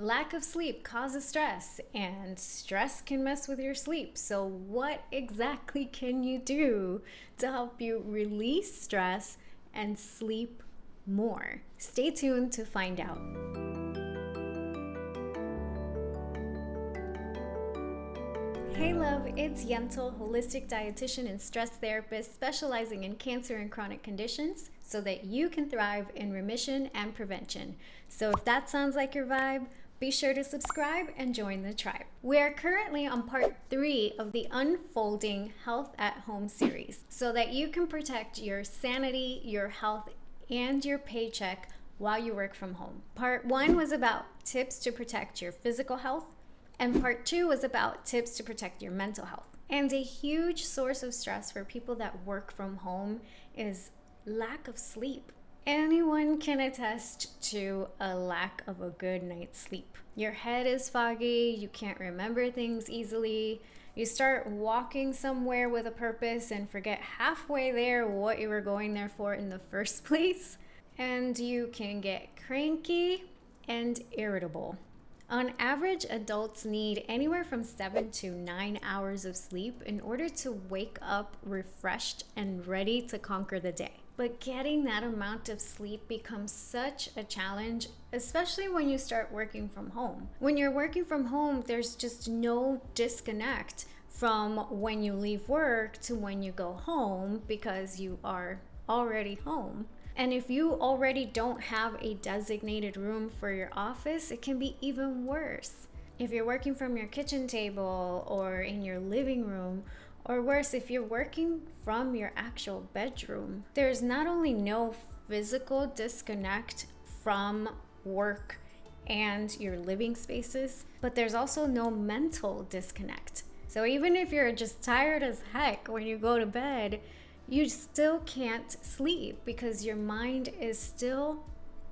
Lack of sleep causes stress, and stress can mess with your sleep. So, what exactly can you do to help you release stress and sleep more? Stay tuned to find out. Hey love, it's Yentl, holistic dietitian and stress therapist specializing in cancer and chronic conditions so that you can thrive in remission and prevention. So if that sounds like your vibe, be sure to subscribe and join the tribe. We are currently on part 3 of the Unfolding Health at Home series so that you can protect your sanity, your health, and your paycheck while you work from home. Part 1 was about tips to protect your physical health, and part 2 was about tips to protect your mental health. And a huge source of stress for people that work from home is lack of sleep. Anyone can attest to a lack of a good night's sleep. Your head is foggy, you can't remember things easily, you start walking somewhere with a purpose and forget halfway there what you were going there for in the first place, and you can get cranky and irritable. On average, adults need anywhere from 7 to 9 hours of sleep in order to wake up refreshed and ready to conquer the day. But getting that amount of sleep becomes such a challenge, especially when you start working from home. When you're working from home, there's just no disconnect from when you leave work to when you go home because you are already home. And if you already don't have a designated room for your office, it can be even worse. If you're working from your kitchen table or in your living room, or worse, if you're working from your actual bedroom, there's not only no physical disconnect from work and your living spaces, but there's also no mental disconnect. So even if you're just tired as heck when you go to bed, you still can't sleep because your mind is still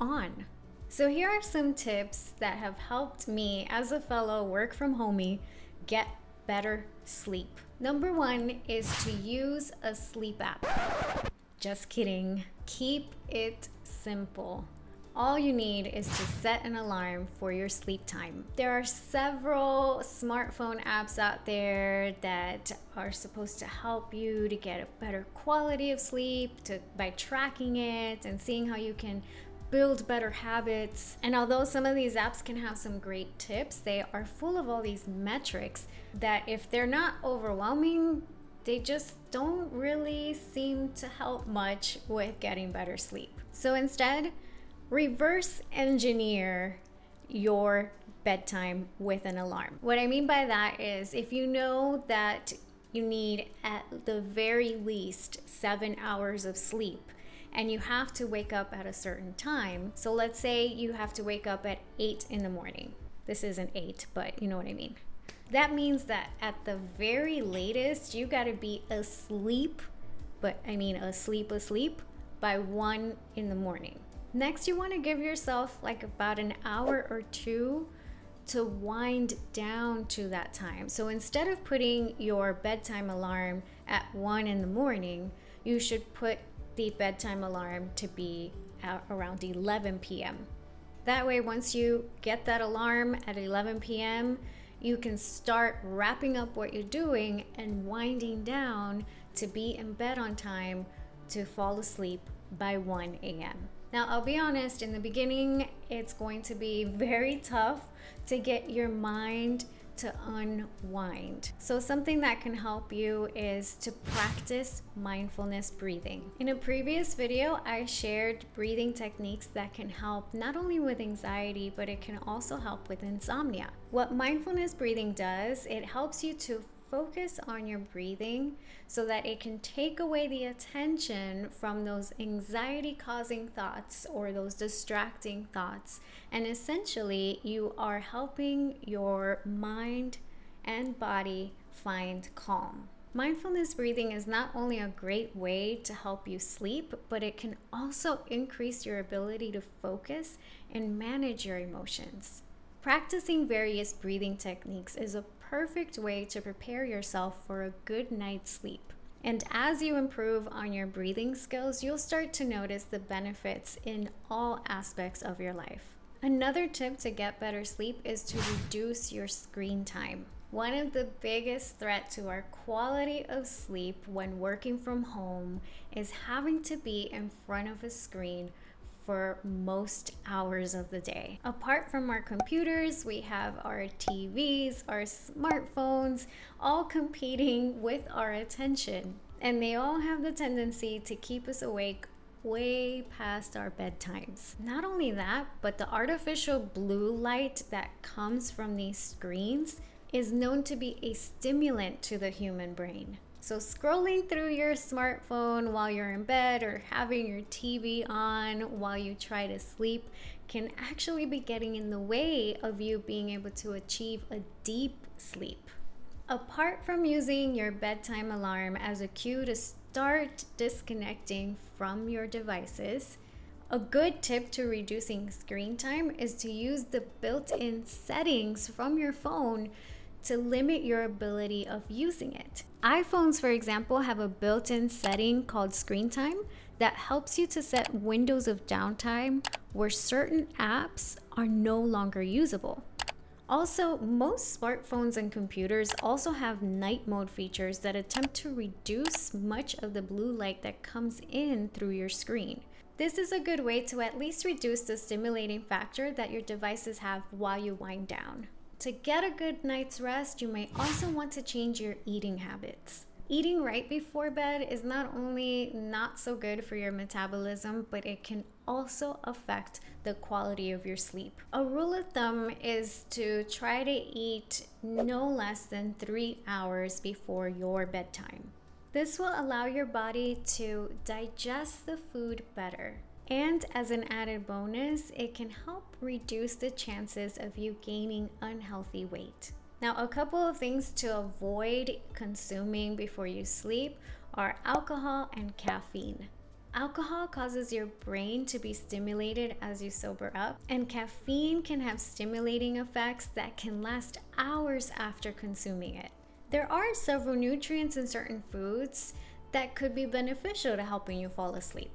on. So here are some tips that have helped me as a fellow work from homie get better sleep. Number 1 is to use a sleep app. Just kidding. Keep it simple. All you need is to set an alarm for your sleep time. There are several smartphone apps out there that are supposed to help you to get a better quality of sleep by tracking it and seeing how you can build better habits. And although some of these apps can have some great tips, they are full of all these metrics that if they're not overwhelming, they just don't really seem to help much with getting better sleep. So instead, reverse engineer your bedtime with an alarm. What I mean by that is if you know that you need at the very least 7 hours of sleep and you have to wake up at a certain time. So let's say you have to wake up at 8 in the morning. This isn't 8, but you know what I mean. That means that at the very latest, you gotta be asleep, but I mean asleep by 1 in the morning. Next, you want to give yourself like about an hour or 2 to wind down to that time. So instead of putting your bedtime alarm at 1 in the morning, you should put the bedtime alarm to be at around 11 p.m. That way, once you get that alarm at 11 p.m., you can start wrapping up what you're doing and winding down to be in bed on time to fall asleep by 1 a.m. Now, I'll be honest, in the beginning, it's going to be very tough to get your mind to unwind. So something that can help you is to practice mindfulness breathing. In a previous video, I shared breathing techniques that can help not only with anxiety, but it can also help with insomnia. What mindfulness breathing does, it helps you to focus on your breathing so that it can take away the attention from those anxiety-causing thoughts or those distracting thoughts. And essentially, you are helping your mind and body find calm. Mindfulness breathing is not only a great way to help you sleep, but it can also increase your ability to focus and manage your emotions. Practicing various breathing techniques is a perfect way to prepare yourself for a good night's sleep. And as you improve on your breathing skills, you'll start to notice the benefits in all aspects of your life. Another tip to get better sleep is to reduce your screen time. One of the biggest threats to our quality of sleep when working from home is having to be in front of a screen for most hours of the day. Apart from our computers, we have our TVs, our smartphones, all competing with our attention. And they all have the tendency to keep us awake way past our bedtimes. Not only that, but the artificial blue light that comes from these screens is known to be a stimulant to the human brain. So scrolling through your smartphone while you're in bed or having your TV on while you try to sleep can actually be getting in the way of you being able to achieve a deep sleep. Apart from using your bedtime alarm as a cue to start disconnecting from your devices, a good tip to reducing screen time is to use the built-in settings from your phone to limit your ability of using it. iPhones, for example, have a built-in setting called Screentime that helps you to set windows of downtime where certain apps are no longer usable. Also, most smartphones and computers also have night mode features that attempt to reduce much of the blue light that comes in through your screen. This is a good way to at least reduce the stimulating factor that your devices have while you wind down. To get a good night's rest, you may also want to change your eating habits. Eating right before bed is not only not so good for your metabolism, but it can also affect the quality of your sleep. A rule of thumb is to try to eat no less than 3 hours before your bedtime. This will allow your body to digest the food better. And as an added bonus, it can help reduce the chances of you gaining unhealthy weight. Now, a couple of things to avoid consuming before you sleep are alcohol and caffeine. Alcohol causes your brain to be stimulated as you sober up, and caffeine can have stimulating effects that can last hours after consuming it. There are several nutrients in certain foods that could be beneficial to helping you fall asleep.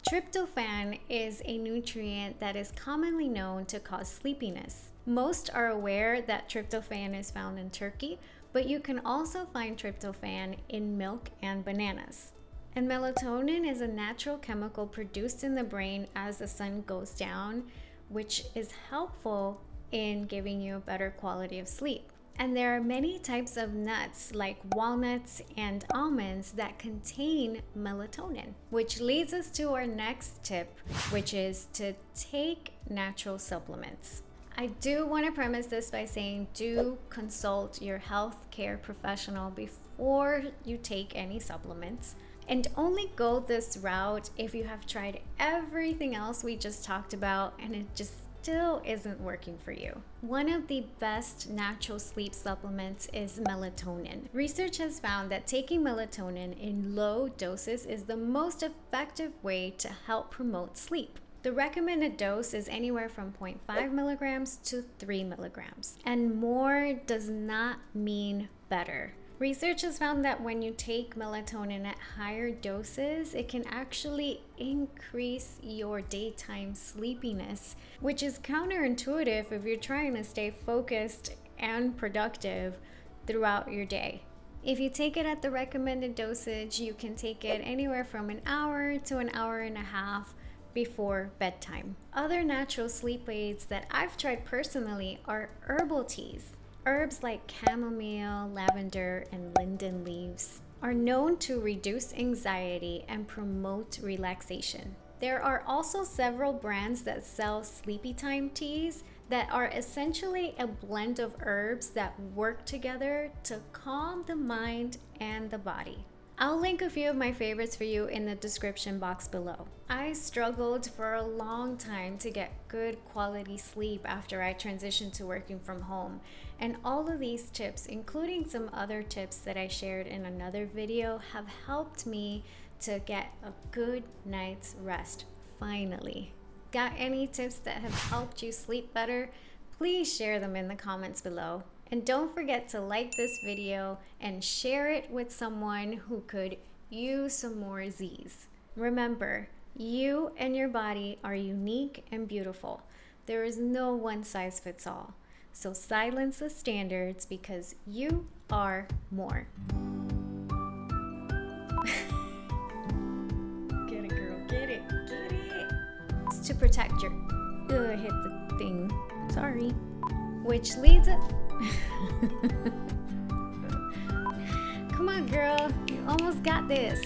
Tryptophan is a nutrient that is commonly known to cause sleepiness. Most are aware that tryptophan is found in turkey, but you can also find tryptophan in milk and bananas. And melatonin is a natural chemical produced in the brain as the sun goes down, which is helpful in giving you a better quality of sleep. And there are many types of nuts like walnuts and almonds that contain melatonin, which leads us to our next tip, which is to take natural supplements. I do want to premise this by saying do consult your healthcare professional before you take any supplements. And only go this route if you have tried everything else we just talked about and it just still isn't working for you. One of the best natural sleep supplements is melatonin. Research has found that taking melatonin in low doses is the most effective way to help promote sleep. The recommended dose is anywhere from 0.5 milligrams to 3 milligrams, and more does not mean better. Research has found that when you take melatonin at higher doses, it can actually increase your daytime sleepiness, which is counterintuitive if you're trying to stay focused and productive throughout your day. If you take it at the recommended dosage, you can take it anywhere from an hour to an hour and a half before bedtime. Other natural sleep aids that I've tried personally are herbal teas. Herbs like chamomile, lavender, and linden leaves are known to reduce anxiety and promote relaxation. There are also several brands that sell sleepy time teas that are essentially a blend of herbs that work together to calm the mind and the body. I'll link a few of my favorites for you in the description box below. I struggled for a long time to get good quality sleep after I transitioned to working from home, and all of these tips, including some other tips that I shared in another video, have helped me to get a good night's rest, finally. Got any tips that have helped you sleep better? Please share them in the comments below. And don't forget to like this video and share it with someone who could use some more Z's. Remember, you and your body are unique and beautiful. There is no one size fits all. So silence the standards because you are more. Get it, girl, get it, get it. It's to protect your, hit the thing, sorry. Which leads up, come on girl, you almost got this.